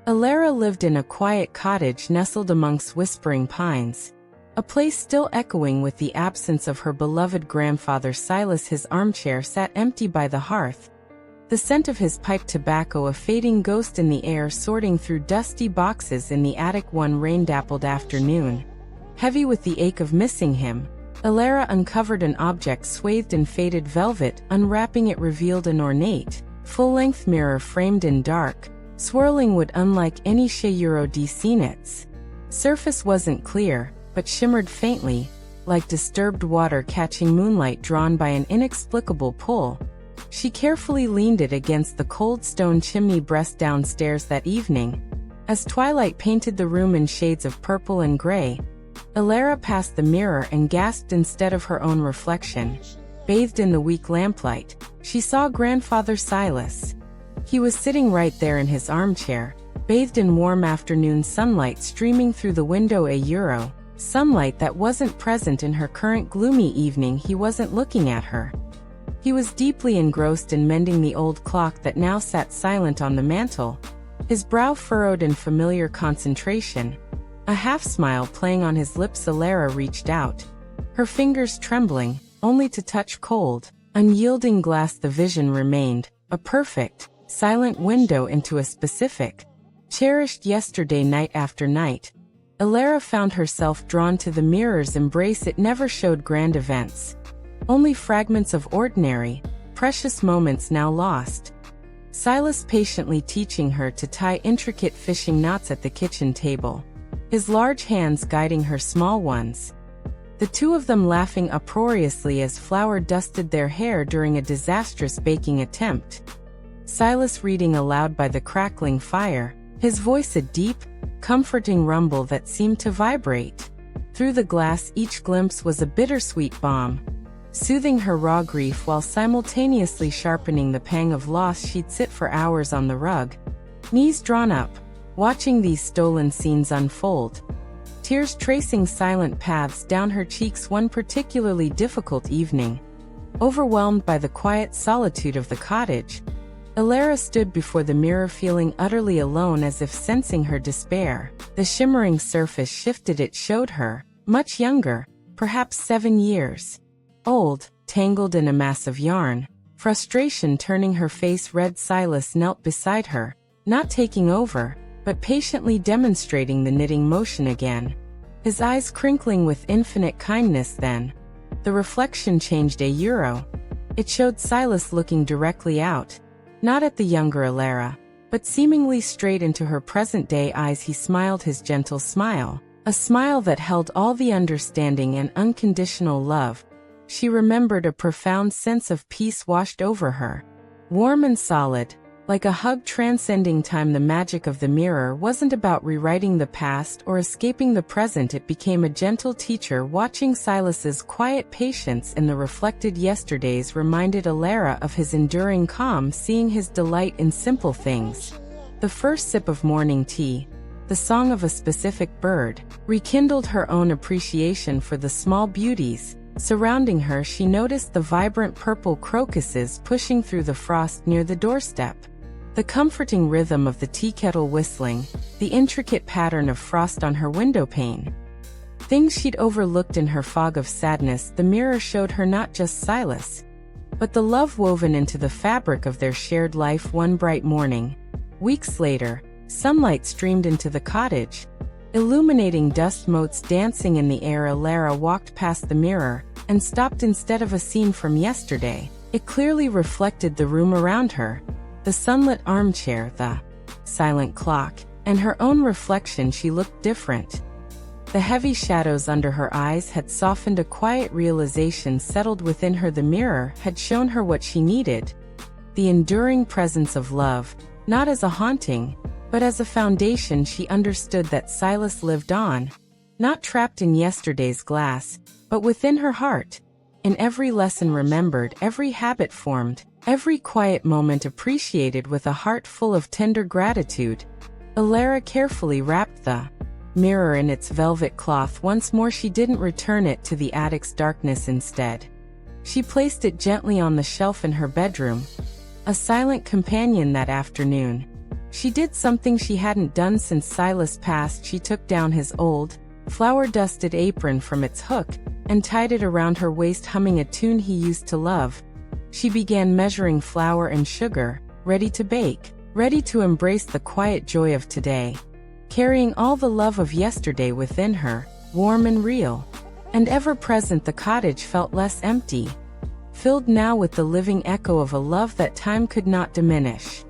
Elara lived in a quiet cottage nestled amongst whispering pines, a place still echoing with the absence of her beloved grandfather Silas. His armchair sat empty by the hearth, the scent of his pipe tobacco a fading ghost in the air, sorting through dusty boxes in the attic one rain-dappled afternoon. Heavy with the ache of missing him, Elara uncovered an object swathed in faded velvet. Unwrapping it revealed an ornate, full-length mirror framed in dark, swirling wood unlike any cherished seen. Its surface wasn't clear, but shimmered faintly, like disturbed water catching moonlight drawn by an inexplicable pull. She carefully leaned it against the cold stone chimney breast downstairs that evening. As twilight painted the room in shades of purple and gray, Elara passed the mirror and gasped. Instead of her own reflection, bathed in the weak lamplight, she saw Grandfather Silas. He was sitting right there in his armchair, bathed in warm afternoon sunlight streaming through the window. Sunlight that wasn't present in her current gloomy evening. He wasn't looking at her. He was deeply engrossed in mending the old clock that now sat silent on the mantel, his brow furrowed in familiar concentration, a half-smile playing on his lips. Elara reached out, her fingers trembling, only to touch cold, unyielding glass. The vision remained, a perfect, silent window into a specific, cherished yesterday. Night after night, Elara found herself drawn to the mirror's embrace. It never showed grand events, only fragments of ordinary, precious moments now lost. Silas patiently teaching her to tie intricate fishing knots at the kitchen table, his large hands guiding her small ones. The two of them laughing uproariously as flour dusted their hair during a disastrous baking attempt. Silas reading aloud by the crackling fire, his voice a deep, comforting rumble that seemed to vibrate through the glass. Each glimpse was a bittersweet balm, soothing her raw grief while simultaneously sharpening the pang of loss. She'd sit for hours on the rug, knees drawn up, watching these stolen scenes unfold, tears tracing silent paths down her cheeks. One particularly difficult evening, overwhelmed by the quiet solitude of the cottage, Elara stood before the mirror feeling utterly alone. As if sensing her despair, the shimmering surface shifted. It showed her, much younger, perhaps 7 years old, tangled in a mass of yarn, frustration turning her face red. Silas knelt beside her, not taking over, but patiently demonstrating the knitting motion again, his eyes crinkling with infinite kindness. Then, the reflection changed. It showed Silas looking directly out, not at the younger Elara, but seemingly straight into her present-day eyes. He smiled his gentle smile, a smile that held all the understanding and unconditional love. She remembered. A profound sense of peace washed over her, warm and solid, like a hug transcending time. The magic of the mirror wasn't about rewriting the past or escaping the present. It became a gentle teacher. Watching Silas's quiet patience in the reflected yesterdays reminded Elara of his enduring calm. Seeing his delight in simple things, the first sip of morning tea, the song of a specific bird, rekindled her own appreciation for the small beauties surrounding her. She noticed the vibrant purple crocuses pushing through the frost near the doorstep, the comforting rhythm of the tea kettle whistling, the intricate pattern of frost on her windowpane. Things she'd overlooked in her fog of sadness. The mirror showed her not just Silas, but the love woven into the fabric of their shared life. One bright morning, weeks later, sunlight streamed into the cottage, illuminating dust motes dancing in the air. Elara walked past the mirror and stopped. Instead of a scene from yesterday, it clearly reflected the room around her, the sunlit armchair, the silent clock, and her own reflection. She looked different. The heavy shadows under her eyes had softened. A quiet realization settled within her. The mirror had shown her what she needed, the enduring presence of love, not as a haunting, but as a foundation. She understood that Silas lived on, not trapped in yesterday's glass, but within her heart, in every lesson remembered, every habit formed, every quiet moment appreciated. With a heart full of tender gratitude, Elara carefully wrapped the mirror in its velvet cloth. Once more she didn't return it to the attic's darkness. Instead, she placed it gently on the shelf in her bedroom, a silent companion that afternoon, She did something she hadn't done since Silas passed. She took down his old, flour-dusted apron from its hook and tied it around her waist, humming a tune he used to love. She began measuring flour and sugar, ready to bake, ready to embrace the quiet joy of today, carrying all the love of yesterday within her, warm and real. And ever-present, the cottage felt less empty, filled now with the living echo of a love that time could not diminish.